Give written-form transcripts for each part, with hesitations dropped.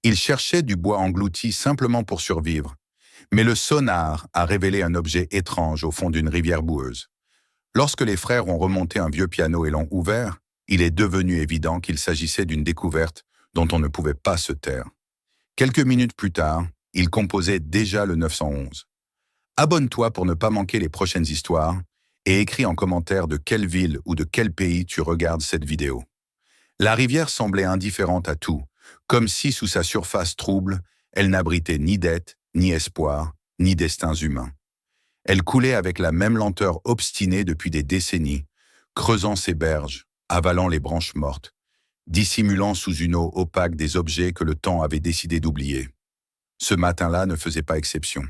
Ils cherchaient du bois englouti simplement pour survivre, mais le sonar a révélé un objet étrange au fond d'une rivière boueuse. Lorsque les frères ont remonté un vieux piano et l'ont ouvert, il est devenu évident qu'il s'agissait d'une découverte dont on ne pouvait pas se taire. Quelques minutes plus tard, ils composaient déjà le 911. Abonne-toi pour ne pas manquer les prochaines histoires et écris en commentaire de quelle ville ou de quel pays tu regardes cette vidéo. La rivière semblait indifférente à tout, comme si sous sa surface trouble, elle n'abritait ni dette, ni espoir, ni destins humains. Elle coulait avec la même lenteur obstinée depuis des décennies, creusant ses berges, avalant les branches mortes, dissimulant sous une eau opaque des objets que le temps avait décidé d'oublier. Ce matin-là ne faisait pas exception.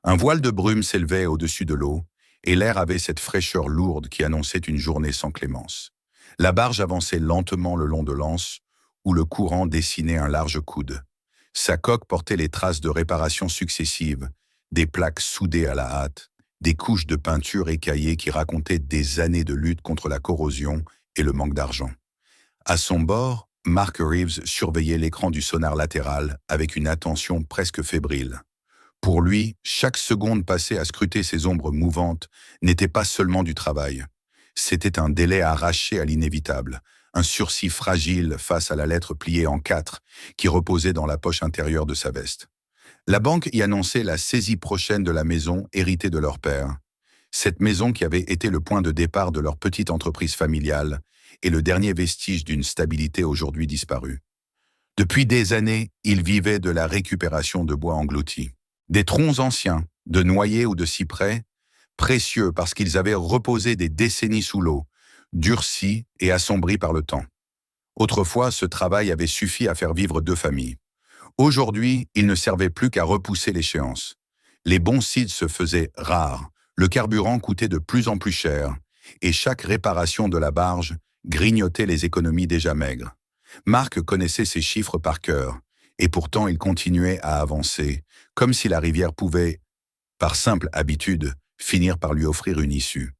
Un voile de brume s'élevait au-dessus de l'eau, et l'air avait cette fraîcheur lourde qui annonçait une journée sans clémence. La barge avançait lentement le long de l'anse, où le courant dessinait un large coude. Sa coque portait les traces de réparations successives, des plaques soudées à la hâte, des couches de peinture écaillées qui racontaient des années de lutte contre la corrosion et le manque d'argent. À son bord, Mark Reeves surveillait l'écran du sonar latéral avec une attention presque fébrile. Pour lui, chaque seconde passée à scruter ces ombres mouvantes n'était pas seulement du travail. C'était un délai arraché à l'inévitable, un sursis fragile face à la lettre pliée en 4 qui reposait dans la poche intérieure de sa veste. La banque y annonçait la saisie prochaine de la maison héritée de leur père. Cette maison qui avait été le point de départ de leur petite entreprise familiale et le dernier vestige d'une stabilité aujourd'hui disparue. Depuis des années, ils vivaient de la récupération de bois englouti. Des troncs anciens, de noyers ou de cyprès, précieux parce qu'ils avaient reposé des décennies sous l'eau, durcis et assombris par le temps. Autrefois, ce travail avait suffi à faire vivre 2 familles. Aujourd'hui, il ne servait plus qu'à repousser l'échéance. Les bons sites se faisaient rares, le carburant coûtait de plus en plus cher, et chaque réparation de la barge grignotait les économies déjà maigres. Marc connaissait ces chiffres par cœur, et pourtant il continuait à avancer, comme si la rivière pouvait, par simple habitude, finir par lui offrir une issue.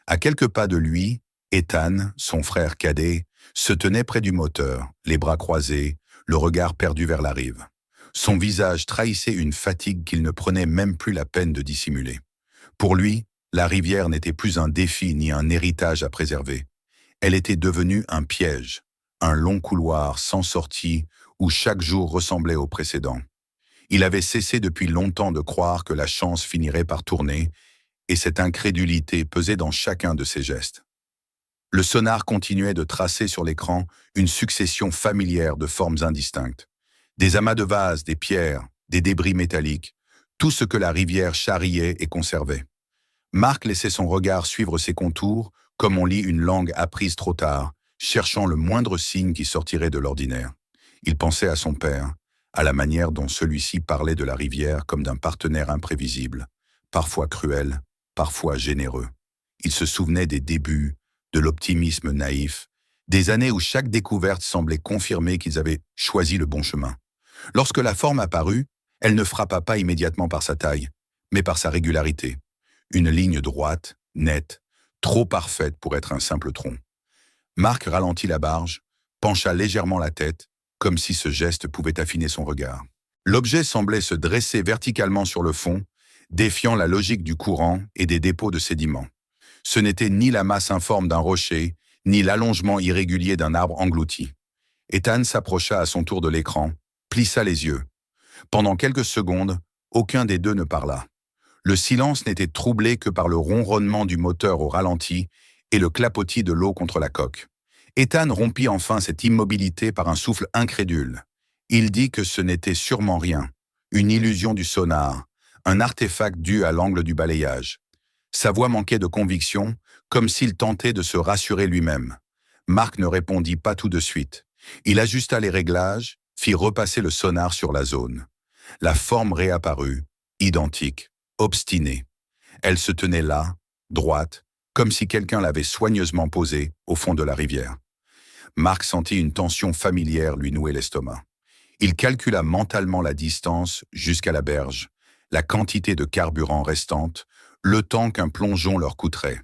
À quelques pas de lui, Ethan, son frère cadet, se tenait près du moteur, les bras croisés, le regard perdu vers la rive. Son visage trahissait une fatigue qu'il ne prenait même plus la peine de dissimuler. Pour lui, la rivière n'était plus un défi ni un héritage à préserver. Elle était devenue un piège, un long couloir sans sortie où chaque jour ressemblait au précédent. Il avait cessé depuis longtemps de croire que la chance finirait par tourner, et cette incrédulité pesait dans chacun de ses gestes. Le sonar continuait de tracer sur l'écran une succession familière de formes indistinctes. Des amas de vases, des pierres, des débris métalliques, tout ce que la rivière charriait et conservait. Marc laissait son regard suivre ses contours, comme on lit une langue apprise trop tard, cherchant le moindre signe qui sortirait de l'ordinaire. Il pensait à son père, à la manière dont celui-ci parlait de la rivière comme d'un partenaire imprévisible, parfois cruel, parfois généreux. Il se souvenait des débuts, de l'optimisme naïf, des années où chaque découverte semblait confirmer qu'ils avaient choisi le bon chemin. Lorsque la forme apparut, elle ne frappa pas immédiatement par sa taille, mais par sa régularité. Une ligne droite, nette, trop parfaite pour être un simple tronc. Marc ralentit la barge, pencha légèrement la tête, comme si ce geste pouvait affiner son regard. L'objet semblait se dresser verticalement sur le fond, défiant la logique du courant et des dépôts de sédiments. Ce n'était ni la masse informe d'un rocher, ni l'allongement irrégulier d'un arbre englouti. Ethan s'approcha à son tour de l'écran, plissa les yeux. Pendant quelques secondes, aucun des deux ne parla. Le silence n'était troublé que par le ronronnement du moteur au ralenti et le clapotis de l'eau contre la coque. Ethan rompit enfin cette immobilité par un souffle incrédule. Il dit que ce n'était sûrement rien, une illusion du sonar, un artefact dû à l'angle du balayage. Sa voix manquait de conviction, comme s'il tentait de se rassurer lui-même. Marc ne répondit pas tout de suite. Il ajusta les réglages, fit repasser le sonar sur la zone. La forme réapparut, identique, obstinée. Elle se tenait là, droite, comme si quelqu'un l'avait soigneusement posée au fond de la rivière. Marc sentit une tension familière lui nouer l'estomac. Il calcula mentalement la distance jusqu'à la berge, la quantité de carburant restante, le temps qu'un plongeon leur coûterait.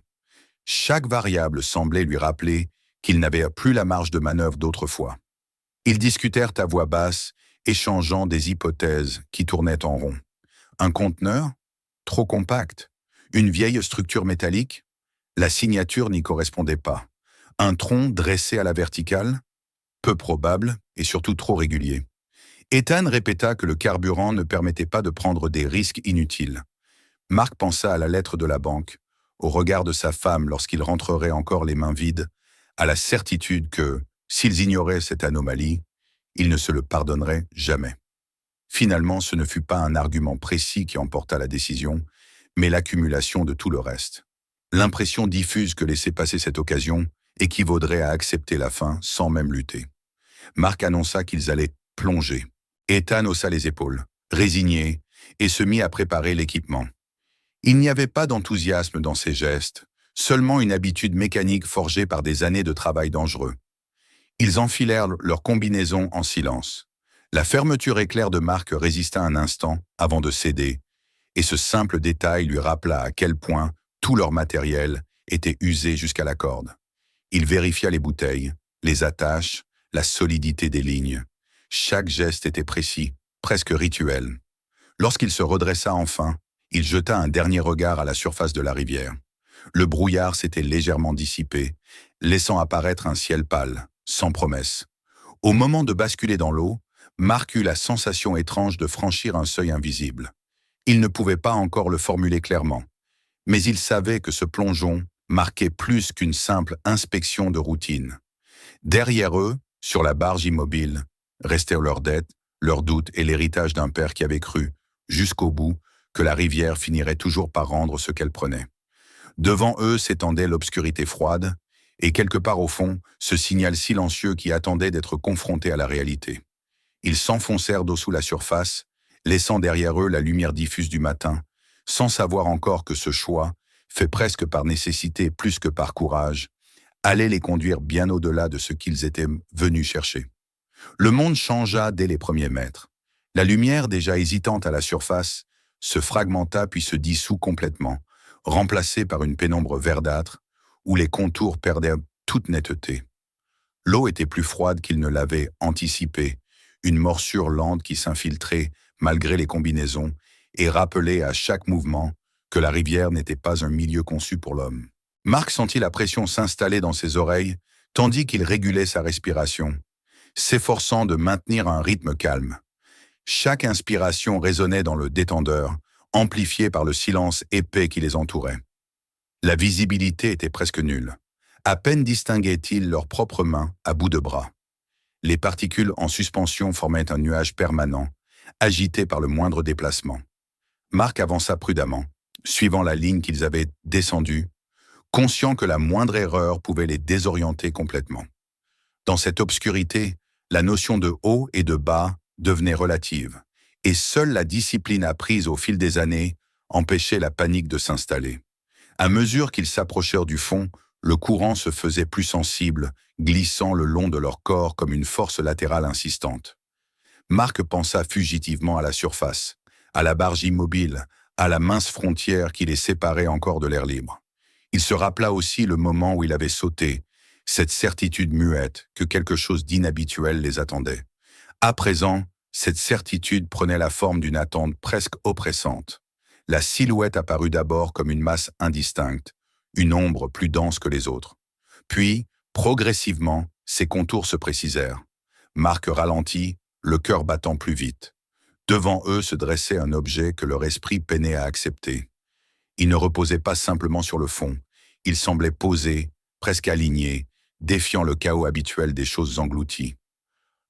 Chaque variable semblait lui rappeler qu'il n'avait plus la marge de manœuvre d'autrefois. Ils discutèrent à voix basse échangeant des hypothèses qui tournaient en rond. Un conteneur? Trop compact. Une vieille structure métallique? La signature n'y correspondait pas. Un tronc dressé à la verticale? Peu probable et surtout trop régulier. Ethan répéta que le carburant ne permettait pas de prendre des risques inutiles. Mark pensa à la lettre de la banque, au regard de sa femme lorsqu'il rentrerait encore les mains vides, à la certitude que, s'ils ignoraient cette anomalie, ils ne se le pardonneraient jamais. Finalement, ce ne fut pas un argument précis qui emporta la décision, mais l'accumulation de tout le reste. L'impression diffuse que laisser passer cette occasion équivaudrait à accepter la fin sans même lutter. Mark annonça qu'ils allaient plonger. Ethan haussa les épaules, résigné, et se mit à préparer l'équipement. Il n'y avait pas d'enthousiasme dans ses gestes, seulement une habitude mécanique forgée par des années de travail dangereux. Ils enfilèrent leur combinaison en silence. La fermeture éclair de Mark résista un instant avant de céder, et ce simple détail lui rappela à quel point tout leur matériel était usé jusqu'à la corde. Il vérifia les bouteilles, les attaches, la solidité des lignes. Chaque geste était précis, presque rituel. Lorsqu'il se redressa enfin, il jeta un dernier regard à la surface de la rivière. Le brouillard s'était légèrement dissipé, laissant apparaître un ciel pâle, sans promesse. Au moment de basculer dans l'eau, Mark eut la sensation étrange de franchir un seuil invisible. Il ne pouvait pas encore le formuler clairement, mais il savait que ce plongeon marquait plus qu'une simple inspection de routine. Derrière eux, sur la barge immobile, restaient leurs dettes, leurs doutes et l'héritage d'un père qui avait cru, jusqu'au bout, que la rivière finirait toujours par rendre ce qu'elle prenait. Devant eux s'étendait l'obscurité froide, et quelque part au fond, ce signal silencieux qui attendait d'être confronté à la réalité. Ils s'enfoncèrent d'eau sous la surface, laissant derrière eux la lumière diffuse du matin, sans savoir encore que ce choix, fait presque par nécessité plus que par courage, allait les conduire bien au-delà de ce qu'ils étaient venus chercher. Le monde changea dès les premiers mètres. La lumière, déjà hésitante à la surface, se fragmenta puis se dissout complètement, remplacée par une pénombre verdâtre, où les contours perdaient toute netteté. L'eau était plus froide qu'ils ne l'avaient anticipé, une morsure lente qui s'infiltrait malgré les combinaisons et rappelait à chaque mouvement que la rivière n'était pas un milieu conçu pour l'homme. Mark sentit la pression s'installer dans ses oreilles, tandis qu'il régulait sa respiration, s'efforçant de maintenir un rythme calme. Chaque inspiration résonnait dans le détendeur, amplifiée par le silence épais qui les entourait. La visibilité était presque nulle. À peine distinguaient-ils leurs propres mains à bout de bras. Les particules en suspension formaient un nuage permanent, agité par le moindre déplacement. Mark avança prudemment, suivant la ligne qu'ils avaient descendue, conscient que la moindre erreur pouvait les désorienter complètement. Dans cette obscurité, la notion de haut et de bas devenait relative, et seule la discipline apprise au fil des années empêchait la panique de s'installer. À mesure qu'ils s'approchèrent du fond, le courant se faisait plus sensible, glissant le long de leur corps comme une force latérale insistante. Mark pensa fugitivement à la surface, à la barge immobile, à la mince frontière qui les séparait encore de l'air libre. Il se rappela aussi le moment où il avait sauté, cette certitude muette que quelque chose d'inhabituel les attendait. À présent, cette certitude prenait la forme d'une attente presque oppressante. La silhouette apparut d'abord comme une masse indistincte, une ombre plus dense que les autres. Puis, progressivement, ses contours se précisèrent. Mark ralentit, le cœur battant plus vite. Devant eux se dressait un objet que leur esprit peinait à accepter. Il ne reposait pas simplement sur le fond, il semblait posé, presque aligné, défiant le chaos habituel des choses englouties.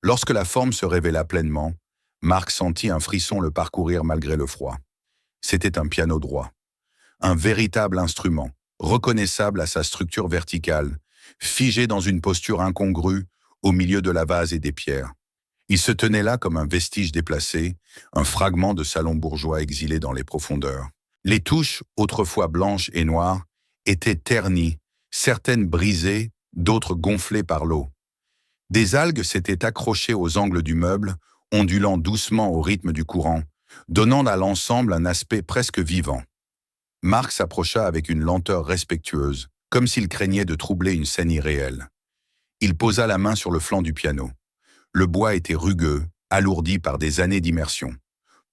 Lorsque la forme se révéla pleinement, Mark sentit un frisson le parcourir malgré le froid. C'était un piano droit. Un véritable instrument, reconnaissable à sa structure verticale, figé dans une posture incongrue au milieu de la vase et des pierres. Il se tenait là comme un vestige déplacé, un fragment de salon bourgeois exilé dans les profondeurs. Les touches, autrefois blanches et noires, étaient ternies, certaines brisées, d'autres gonflées par l'eau. Des algues s'étaient accrochées aux angles du meuble, ondulant doucement au rythme du courant, donnant à l'ensemble un aspect presque vivant. Mark s'approcha avec une lenteur respectueuse, comme s'il craignait de troubler une scène irréelle. Il posa la main sur le flanc du piano. Le bois était rugueux, alourdi par des années d'immersion.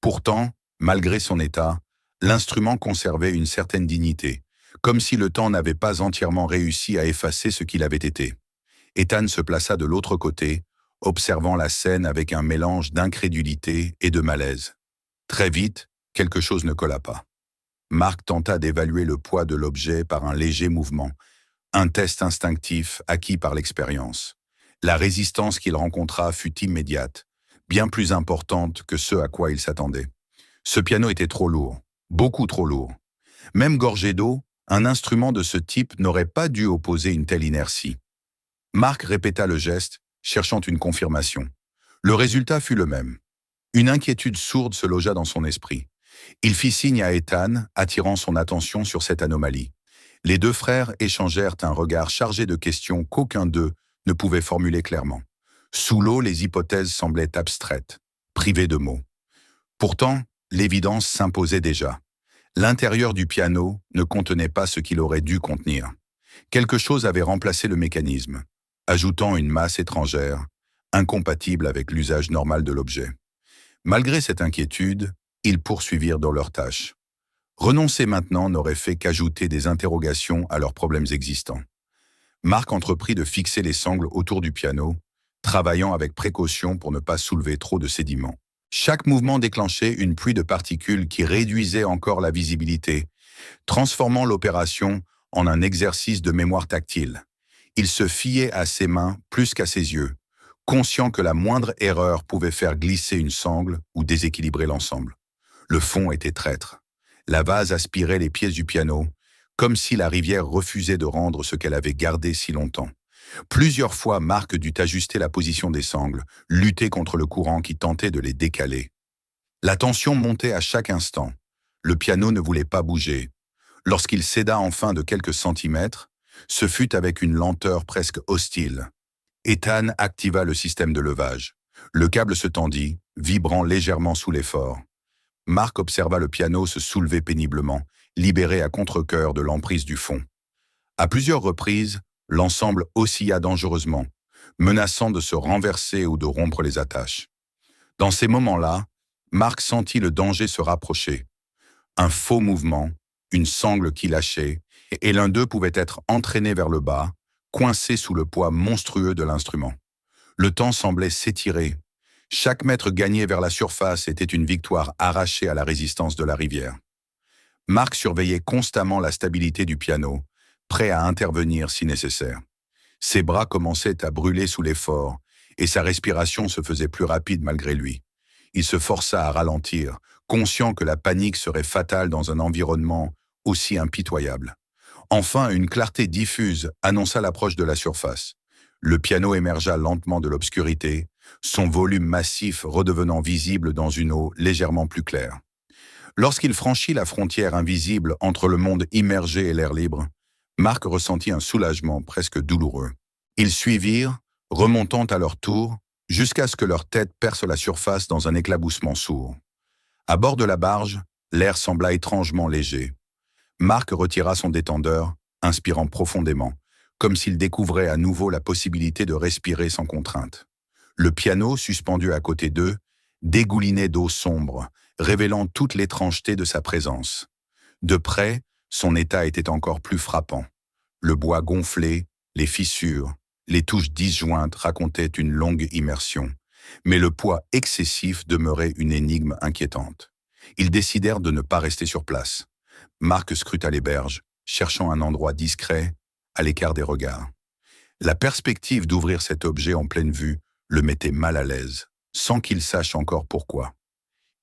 Pourtant, malgré son état, l'instrument conservait une certaine dignité, comme si le temps n'avait pas entièrement réussi à effacer ce qu'il avait été. Ethan se plaça de l'autre côté, observant la scène avec un mélange d'incrédulité et de malaise. Très vite, quelque chose ne colla pas. Mark tenta d'évaluer le poids de l'objet par un léger mouvement, un test instinctif acquis par l'expérience. La résistance qu'il rencontra fut immédiate, bien plus importante que ce à quoi il s'attendait. Ce piano était trop lourd, beaucoup trop lourd. Même gorgé d'eau, un instrument de ce type n'aurait pas dû opposer une telle inertie. Mark répéta le geste, cherchant une confirmation. Le résultat fut le même. Une inquiétude sourde se logea dans son esprit. Il fit signe à Ethan, attirant son attention sur cette anomalie. Les deux frères échangèrent un regard chargé de questions qu'aucun d'eux ne pouvait formuler clairement. Sous l'eau, les hypothèses semblaient abstraites, privées de mots. Pourtant, l'évidence s'imposait déjà. L'intérieur du piano ne contenait pas ce qu'il aurait dû contenir. Quelque chose avait remplacé le mécanisme, ajoutant une masse étrangère, incompatible avec l'usage normal de l'objet. Malgré cette inquiétude, ils poursuivirent dans leur tâche. Renoncer maintenant n'aurait fait qu'ajouter des interrogations à leurs problèmes existants. Mark entreprit de fixer les sangles autour du piano, travaillant avec précaution pour ne pas soulever trop de sédiments. Chaque mouvement déclenchait une pluie de particules qui réduisait encore la visibilité, transformant l'opération en un exercice de mémoire tactile. Il se fiait à ses mains plus qu'à ses yeux, conscient que la moindre erreur pouvait faire glisser une sangle ou déséquilibrer l'ensemble. Le fond était traître. La vase aspirait les pièces du piano, comme si la rivière refusait de rendre ce qu'elle avait gardé si longtemps. Plusieurs fois, Mark dut ajuster la position des sangles, lutter contre le courant qui tentait de les décaler. La tension montait à chaque instant. Le piano ne voulait pas bouger. Lorsqu'il céda enfin de quelques centimètres, ce fut avec une lenteur presque hostile. Ethan activa le système de levage. Le câble se tendit, vibrant légèrement sous l'effort. Mark observa le piano se soulever péniblement, libéré à contre-cœur de l'emprise du fond. À plusieurs reprises, l'ensemble oscilla dangereusement, menaçant de se renverser ou de rompre les attaches. Dans ces moments-là, Mark sentit le danger se rapprocher. Un faux mouvement, une sangle qui lâchait, et l'un d'eux pouvait être entraîné vers le bas, coincé sous le poids monstrueux de l'instrument. Le temps semblait s'étirer. Chaque mètre gagné vers la surface était une victoire arrachée à la résistance de la rivière. Mark surveillait constamment la stabilité du piano, prêt à intervenir si nécessaire. Ses bras commençaient à brûler sous l'effort, et sa respiration se faisait plus rapide malgré lui. Il se força à ralentir, conscient que la panique serait fatale dans un environnement aussi impitoyable. Enfin, une clarté diffuse annonça l'approche de la surface. Le piano émergea lentement de l'obscurité, son volume massif redevenant visible dans une eau légèrement plus claire. Lorsqu'il franchit la frontière invisible entre le monde immergé et l'air libre, Mark ressentit un soulagement presque douloureux. Ils suivirent, remontant à leur tour, jusqu'à ce que leur tête perce la surface dans un éclaboussement sourd. À bord de la barge, l'air sembla étrangement léger. Mark retira son détendeur, inspirant profondément, comme s'il découvrait à nouveau la possibilité de respirer sans contrainte. Le piano, suspendu à côté d'eux, dégoulinait d'eau sombre, révélant toute l'étrangeté de sa présence. De près, son état était encore plus frappant. Le bois gonflé, les fissures, les touches disjointes racontaient une longue immersion, mais le poids excessif demeurait une énigme inquiétante. Ils décidèrent de ne pas rester sur place. Mark scruta les berges, cherchant un endroit discret, à l'écart des regards. La perspective d'ouvrir cet objet en pleine vue le mettait mal à l'aise, sans qu'il sache encore pourquoi.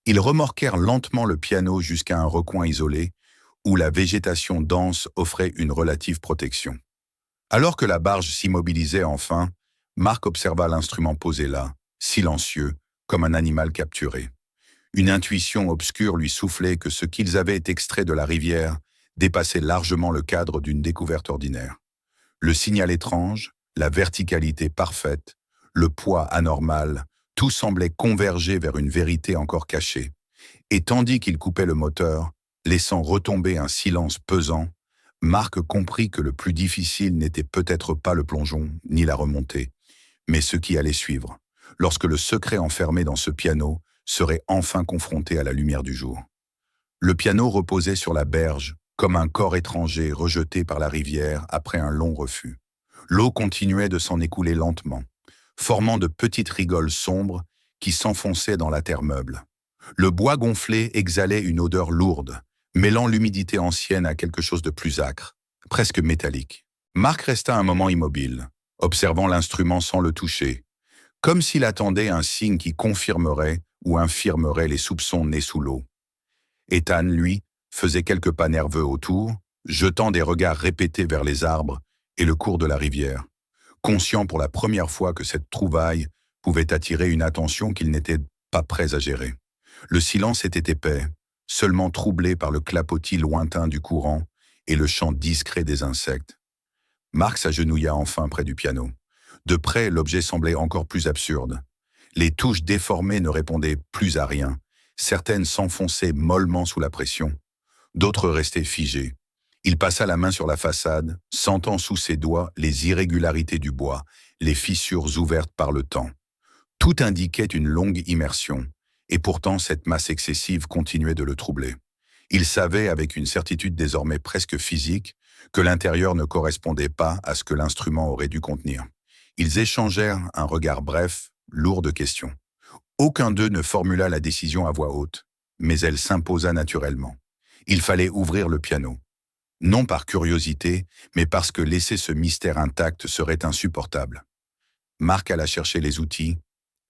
Ils remorquèrent lentement le piano jusqu'à un recoin isolé, où la végétation dense offrait une relative protection. Alors que la barge s'immobilisait enfin, Mark observa l'instrument posé là, silencieux, comme un animal capturé. Une intuition obscure lui soufflait que ce qu'ils avaient extrait de la rivière dépassait largement le cadre d'une découverte ordinaire. Le signal étrange, la verticalité parfaite, le poids anormal, tout semblait converger vers une vérité encore cachée. Et tandis qu'il coupait le moteur, laissant retomber un silence pesant, Mark comprit que le plus difficile n'était peut-être pas le plongeon, ni la remontée, mais ce qui allait suivre. lorsque le secret enfermé dans ce piano serait enfin confronté à la lumière du jour. Le piano reposait sur la berge, comme un corps étranger rejeté par la rivière après un long refus. L'eau continuait de s'en écouler lentement, formant de petites rigoles sombres qui s'enfonçaient dans la terre meuble. Le bois gonflé exhalait une odeur lourde, mêlant l'humidité ancienne à quelque chose de plus âcre, presque métallique. Marc resta un moment immobile, observant l'instrument sans le toucher, comme s'il attendait un signe qui confirmerait ou infirmerait les soupçons nés sous l'eau. Ethan, lui, faisait quelques pas nerveux autour, jetant des regards répétés vers les arbres et le cours de la rivière, conscient pour la première fois que cette trouvaille pouvait attirer une attention qu'il n'était pas prêt à gérer. Le silence était épais, seulement troublé par le clapotis lointain du courant et le chant discret des insectes. Marc s'agenouilla enfin près du piano. De près, l'objet semblait encore plus absurde. Les touches déformées ne répondaient plus à rien. Certaines s'enfonçaient mollement sous la pression. D'autres restaient figées. Il passa la main sur la façade, sentant sous ses doigts les irrégularités du bois, les fissures ouvertes par le temps. Tout indiquait une longue immersion, et pourtant cette masse excessive continuait de le troubler. Il savait, avec une certitude désormais presque physique, que l'intérieur ne correspondait pas à ce que l'instrument aurait dû contenir. Ils échangèrent un regard bref, lourd de questions. Aucun d'eux ne formula la décision à voix haute, mais elle s'imposa naturellement. Il fallait ouvrir le piano. Non par curiosité, mais parce que laisser ce mystère intact serait insupportable. Marc alla chercher les outils,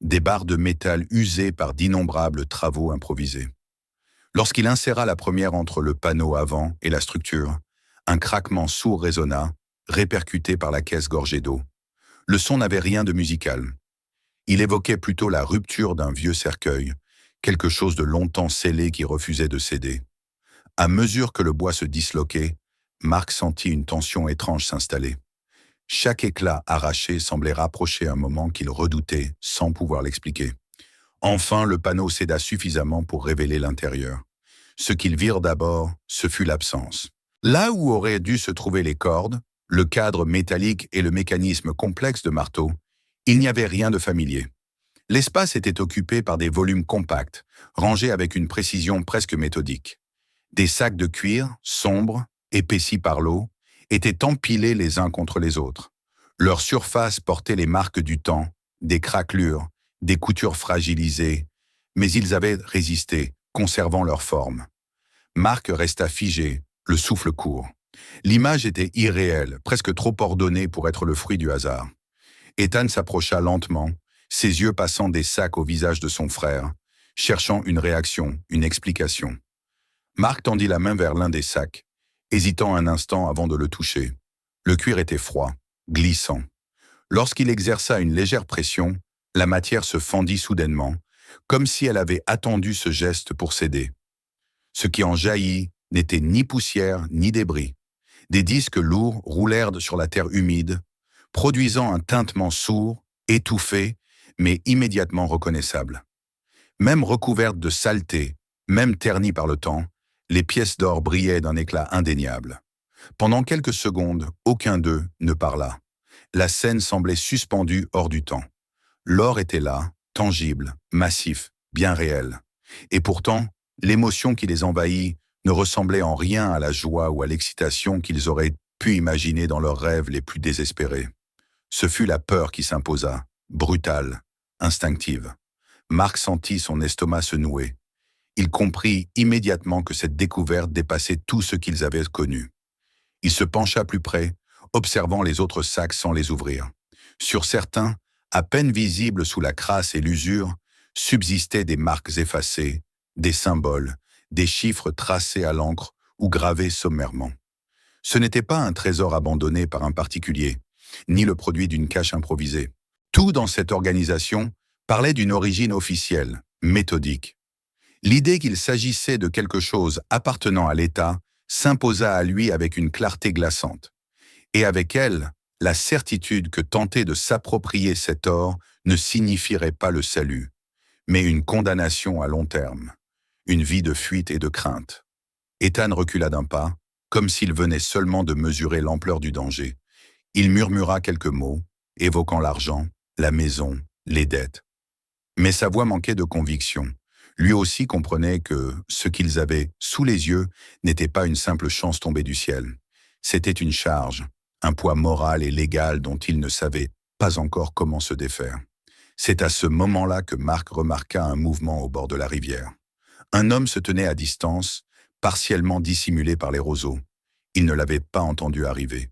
des barres de métal usées par d'innombrables travaux improvisés. Lorsqu'il inséra la première entre le panneau avant et la structure, un craquement sourd résonna, répercuté par la caisse gorgée d'eau. Le son n'avait rien de musical. Il évoquait plutôt la rupture d'un vieux cercueil, quelque chose de longtemps scellé qui refusait de céder. À mesure que le bois se disloquait, Marc sentit une tension étrange s'installer. Chaque éclat arraché semblait rapprocher un moment qu'il redoutait sans pouvoir l'expliquer. Enfin, le panneau céda suffisamment pour révéler l'intérieur. Ce qu'ils virent d'abord, ce fut l'absence. Là où auraient dû se trouver les cordes, le cadre métallique et le mécanisme complexe de marteau, il n'y avait rien de familier. L'espace était occupé par des volumes compacts, rangés avec une précision presque méthodique. Des sacs de cuir, sombres, épaissis par l'eau, étaient empilés les uns contre les autres. Leur surface portait les marques du temps, des craquelures, des coutures fragilisées, mais ils avaient résisté, conservant leur forme. Marc resta figé, le souffle court. L'image était irréelle, presque trop ordonnée pour être le fruit du hasard. Ethan s'approcha lentement, ses yeux passant des sacs au visage de son frère, cherchant une réaction, une explication. Marc tendit la main vers l'un des sacs, hésitant un instant avant de le toucher. Le cuir était froid, glissant. Lorsqu'il exerça une légère pression, la matière se fendit soudainement, comme si elle avait attendu ce geste pour céder. Ce qui en jaillit n'était ni poussière ni débris. Des disques lourds roulèrent sur la terre humide, produisant un tintement sourd, étouffé, mais immédiatement reconnaissable. Même recouvertes de saleté, même ternies par le temps, les pièces d'or brillaient d'un éclat indéniable. Pendant quelques secondes, aucun d'eux ne parla. La scène semblait suspendue hors du temps. L'or était là, tangible, massif, bien réel. Et pourtant, l'émotion qui les envahit ne ressemblait en rien à la joie ou à l'excitation qu'ils auraient pu imaginer dans leurs rêves les plus désespérés. Ce fut la peur qui s'imposa, brutale, instinctive. Marc sentit son estomac se nouer. Il comprit immédiatement que cette découverte dépassait tout ce qu'ils avaient connu. Il se pencha plus près, observant les autres sacs sans les ouvrir. Sur certains, à peine visibles sous la crasse et l'usure, subsistaient des marques effacées, des symboles, des chiffres tracés à l'encre ou gravés sommairement. Ce n'était pas un trésor abandonné par un particulier, ni le produit d'une cache improvisée. Tout dans cette organisation parlait d'une origine officielle, méthodique. L'idée qu'il s'agissait de quelque chose appartenant à l'État s'imposa à lui avec une clarté glaçante. Et avec elle, la certitude que tenter de s'approprier cet or ne signifierait pas le salut, mais une condamnation à long terme, une vie de fuite et de crainte. Ethan recula d'un pas, comme s'il venait seulement de mesurer l'ampleur du danger. Il murmura quelques mots, évoquant l'argent, la maison, les dettes. Mais sa voix manquait de conviction. Lui aussi comprenait que ce qu'ils avaient sous les yeux n'était pas une simple chance tombée du ciel. C'était une charge, un poids moral et légal dont il ne savait pas encore comment se défaire. C'est à ce moment-là que Marc remarqua un mouvement au bord de la rivière. Un homme se tenait à distance, partiellement dissimulé par les roseaux. Il ne l'avait pas entendu arriver.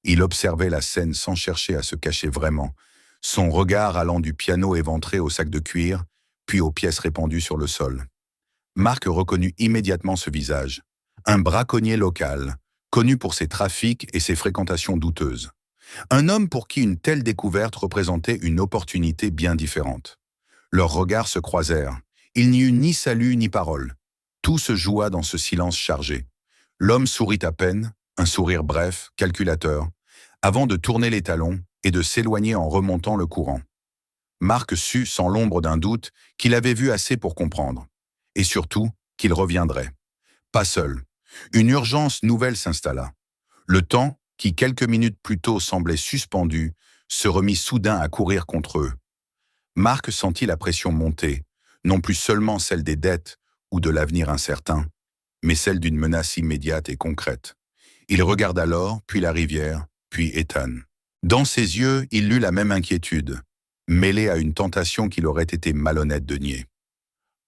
Il observait la scène sans chercher à se cacher vraiment, son regard allant du piano éventré au sac de cuir, puis aux pièces répandues sur le sol. Marc reconnut immédiatement ce visage. Un braconnier local, connu pour ses trafics et ses fréquentations douteuses. Un homme pour qui une telle découverte représentait une opportunité bien différente. Leurs regards se croisèrent. Il n'y eut ni salut ni parole. Tout se joua dans ce silence chargé. L'homme sourit à peine, un sourire bref, calculateur, avant de tourner les talons et de s'éloigner en remontant le courant. Marc sut, sans l'ombre d'un doute, qu'il avait vu assez pour comprendre. Et surtout, qu'il reviendrait. Pas seul. Une urgence nouvelle s'installa. Le temps, qui quelques minutes plus tôt semblait suspendu, se remit soudain à courir contre eux. Marc sentit la pression monter, non plus seulement celle des dettes ou de l'avenir incertain, mais celle d'une menace immédiate et concrète. Il regarda l'or, puis la rivière, puis Ethan. Dans ses yeux, il lut la même inquiétude, mêlée à une tentation qu'il aurait été malhonnête de nier.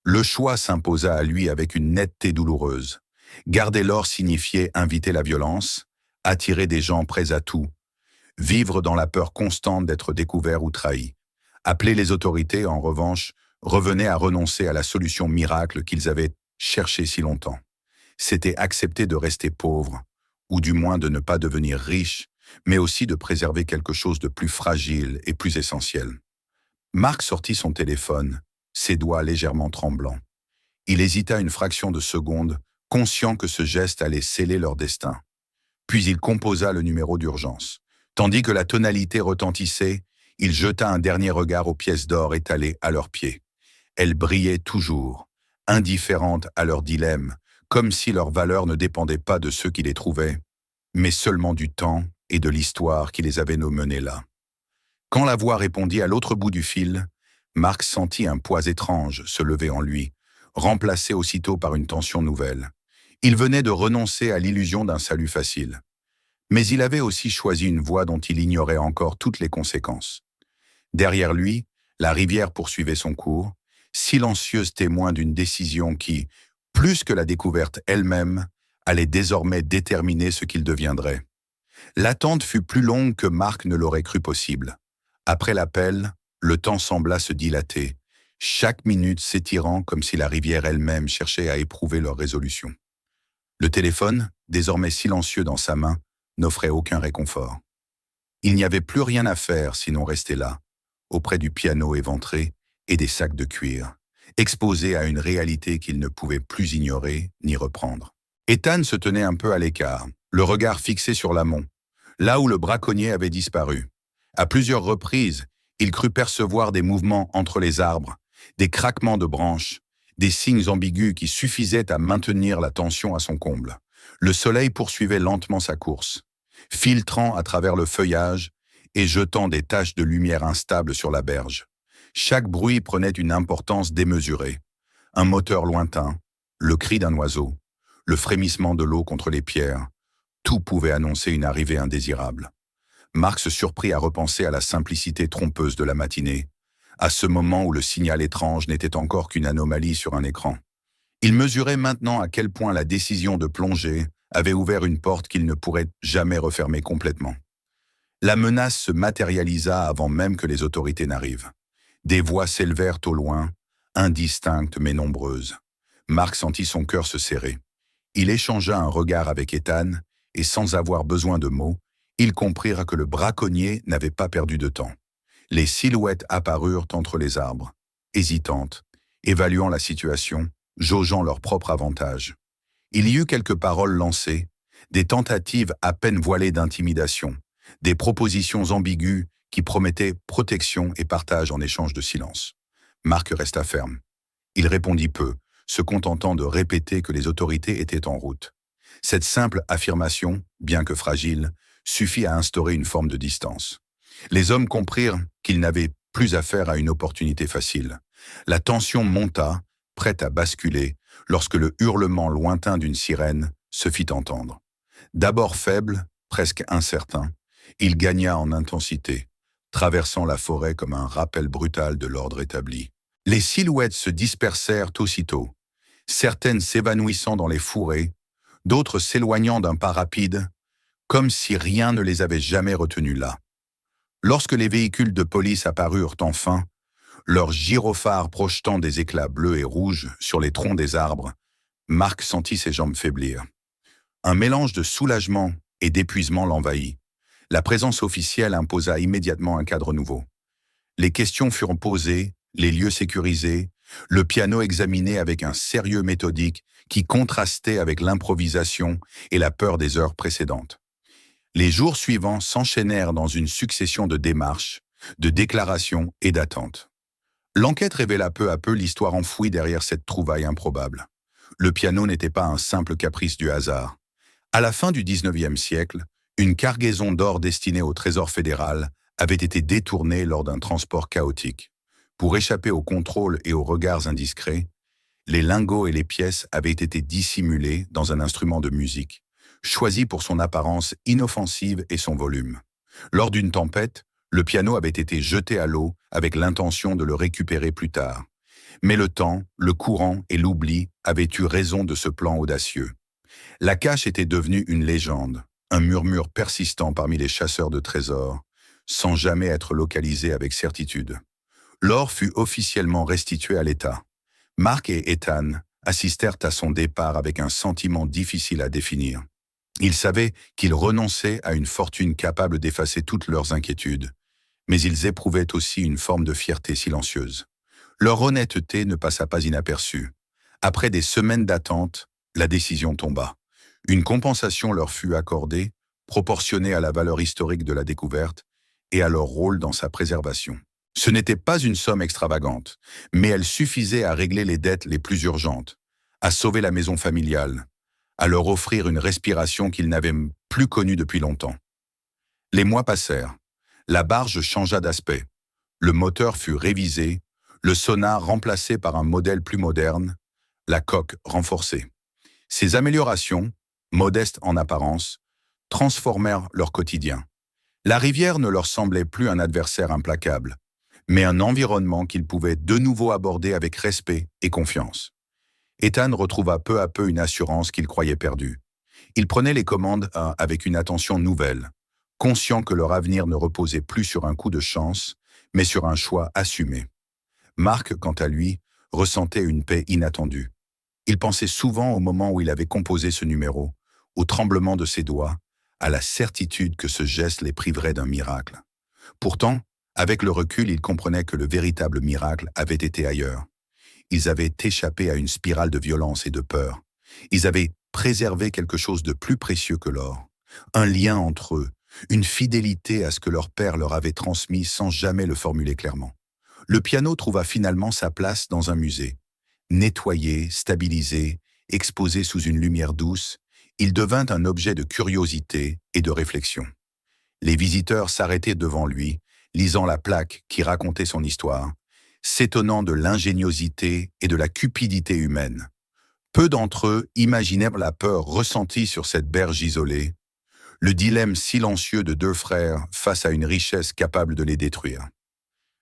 Le choix s'imposa à lui avec une netteté douloureuse. Garder l'or signifiait inviter la violence, attirer des gens prêts à tout, vivre dans la peur constante d'être découvert ou trahi. Appeler les autorités, en revanche, revenait à renoncer à la solution miracle qu'ils avaient cherchée si longtemps. C'était accepter de rester pauvre, ou du moins de ne pas devenir riche, mais aussi de préserver quelque chose de plus fragile et plus essentiel. Marc sortit son téléphone, ses doigts légèrement tremblants. Il hésita une fraction de seconde, conscient que ce geste allait sceller leur destin. Puis il composa le numéro d'urgence. Tandis que la tonalité retentissait, il jeta un dernier regard aux pièces d'or étalées à leurs pieds. Elles brillaient toujours, indifférentes à leur dilemme, comme si leur valeur ne dépendait pas de ceux qui les trouvaient, mais seulement du temps et de l'histoire qui les avait menés là. Quand la voix répondit à l'autre bout du fil, Marc sentit un poids étrange se lever en lui, remplacé aussitôt par une tension nouvelle. Il venait de renoncer à l'illusion d'un salut facile. Mais il avait aussi choisi une voie dont il ignorait encore toutes les conséquences. Derrière lui, la rivière poursuivait son cours, silencieuse témoin d'une décision qui, plus que la découverte elle-même, allait désormais déterminer ce qu'il deviendrait. L'attente fut plus longue que Marc ne l'aurait cru possible. Après l'appel, le temps sembla se dilater, chaque minute s'étirant comme si la rivière elle-même cherchait à éprouver leur résolution. Le téléphone, désormais silencieux dans sa main, n'offrait aucun réconfort. Il n'y avait plus rien à faire sinon rester là, auprès du piano éventré et des sacs de cuir, exposé à une réalité qu'il ne pouvait plus ignorer ni reprendre. Ethan se tenait un peu à l'écart, le regard fixé sur l'amont, là où le braconnier avait disparu. À plusieurs reprises, il crut percevoir des mouvements entre les arbres, des craquements de branches, des signes ambigus qui suffisaient à maintenir la tension à son comble. Le soleil poursuivait lentement sa course, filtrant à travers le feuillage et jetant des taches de lumière instables sur la berge. Chaque bruit prenait une importance démesurée. Un moteur lointain, le cri d'un oiseau, le frémissement de l'eau contre les pierres, tout pouvait annoncer une arrivée indésirable. Marc se surprit à repenser à la simplicité trompeuse de la matinée, à ce moment où le signal étrange n'était encore qu'une anomalie sur un écran. Il mesurait maintenant à quel point la décision de plonger avait ouvert une porte qu'il ne pourrait jamais refermer complètement. La menace se matérialisa avant même que les autorités n'arrivent. Des voix s'élevèrent au loin, indistinctes mais nombreuses. Marc sentit son cœur se serrer. Il échangea un regard avec Ethan, et sans avoir besoin de mots, ils comprirent que le braconnier n'avait pas perdu de temps. Les silhouettes apparurent entre les arbres, hésitantes, évaluant la situation, jaugeant leur propre avantage. Il y eut quelques paroles lancées, des tentatives à peine voilées d'intimidation, des propositions ambiguës qui promettaient protection et partage en échange de silence. Marc resta ferme. Il répondit peu, se contentant de répéter que les autorités étaient en route. Cette simple affirmation, bien que fragile, suffit à instaurer une forme de distance. Les hommes comprirent qu'ils n'avaient plus affaire à une opportunité facile. La tension monta, prête à basculer, lorsque le hurlement lointain d'une sirène se fit entendre. D'abord faible, presque incertain, il gagna en intensité, traversant la forêt comme un rappel brutal de l'ordre établi. Les silhouettes se dispersèrent aussitôt, certaines s'évanouissant dans les fourrés, d'autres s'éloignant d'un pas rapide, comme si rien ne les avait jamais retenus là. Lorsque les véhicules de police apparurent enfin, leurs gyrophares projetant des éclats bleus et rouges sur les troncs des arbres, Marc sentit ses jambes faiblir. Un mélange de soulagement et d'épuisement l'envahit. La présence officielle imposa immédiatement un cadre nouveau. Les questions furent posées, les lieux sécurisés, le piano examiné avec un sérieux méthodique qui contrastait avec l'improvisation et la peur des heures précédentes. Les jours suivants s'enchaînèrent dans une succession de démarches, de déclarations et d'attentes. L'enquête révéla peu à peu l'histoire enfouie derrière cette trouvaille improbable. Le piano n'était pas un simple caprice du hasard. À la fin du XIXe siècle, une cargaison d'or destinée au Trésor fédéral avait été détournée lors d'un transport chaotique. Pour échapper au contrôle et aux regards indiscrets, les lingots et les pièces avaient été dissimulés dans un instrument de musique, choisi pour son apparence inoffensive et son volume. Lors d'une tempête, le piano avait été jeté à l'eau avec l'intention de le récupérer plus tard. Mais le temps, le courant et l'oubli avaient eu raison de ce plan audacieux. La cache était devenue une légende, un murmure persistant parmi les chasseurs de trésors, sans jamais être localisé avec certitude. L'or fut officiellement restitué à l'État. Marc et Ethan assistèrent à son départ avec un sentiment difficile à définir. Ils savaient qu'ils renonçaient à une fortune capable d'effacer toutes leurs inquiétudes, mais ils éprouvaient aussi une forme de fierté silencieuse. Leur honnêteté ne passa pas inaperçue. Après des semaines d'attente, la décision tomba. Une compensation leur fut accordée, proportionnée à la valeur historique de la découverte et à leur rôle dans sa préservation. Ce n'était pas une somme extravagante, mais elle suffisait à régler les dettes les plus urgentes, à sauver la maison familiale, à leur offrir une respiration qu'ils n'avaient plus connue depuis longtemps. Les mois passèrent. La barge changea d'aspect. Le moteur fut révisé, le sonar remplacé par un modèle plus moderne, la coque renforcée. Ces améliorations, modestes en apparence, transformèrent leur quotidien. La rivière ne leur semblait plus un adversaire implacable, mais un environnement qu'ils pouvaient de nouveau aborder avec respect et confiance. Ethan retrouva peu à peu une assurance qu'il croyait perdue. Il prenait les commandes avec une attention nouvelle, conscient que leur avenir ne reposait plus sur un coup de chance, mais sur un choix assumé. Marc, quant à lui, ressentait une paix inattendue. Il pensait souvent au moment où il avait composé ce numéro, au tremblement de ses doigts, à la certitude que ce geste les priverait d'un miracle. Pourtant, avec le recul, il comprenait que le véritable miracle avait été ailleurs. Ils avaient échappé à une spirale de violence et de peur. Ils avaient préservé quelque chose de plus précieux que l'or. Un lien entre eux, une fidélité à ce que leur père leur avait transmis sans jamais le formuler clairement. Le piano trouva finalement sa place dans un musée. Nettoyé, stabilisé, exposé sous une lumière douce, il devint un objet de curiosité et de réflexion. Les visiteurs s'arrêtaient devant lui, lisant la plaque qui racontait son histoire, s'étonnant de l'ingéniosité et de la cupidité humaine. Peu d'entre eux imaginèrent la peur ressentie sur cette berge isolée, le dilemme silencieux de deux frères face à une richesse capable de les détruire.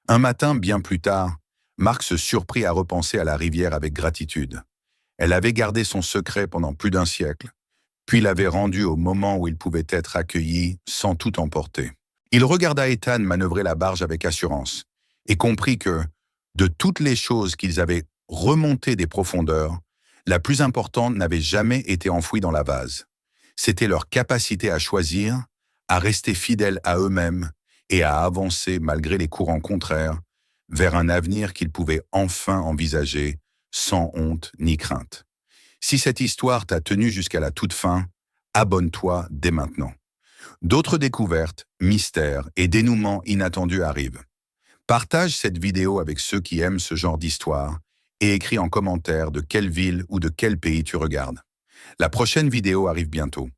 Un matin, bien plus tard, Marc se surprit à repenser à la rivière avec gratitude. Elle avait gardé son secret pendant plus d'un siècle, puis l'avait rendu au moment où il pouvait être accueilli sans tout emporter. Il regarda Ethan manœuvrer la barge avec assurance et comprit que, de toutes les choses qu'ils avaient remontées des profondeurs, la plus importante n'avait jamais été enfouie dans la vase. C'était leur capacité à choisir, à rester fidèles à eux-mêmes et à avancer malgré les courants contraires vers un avenir qu'ils pouvaient enfin envisager sans honte ni crainte. Si cette histoire t'a tenu jusqu'à la toute fin, abonne-toi dès maintenant. D'autres découvertes, mystères et dénouements inattendus arrivent. Partage cette vidéo avec ceux qui aiment ce genre d'histoire et écris en commentaire de quelle ville ou de quel pays tu regardes. La prochaine vidéo arrive bientôt.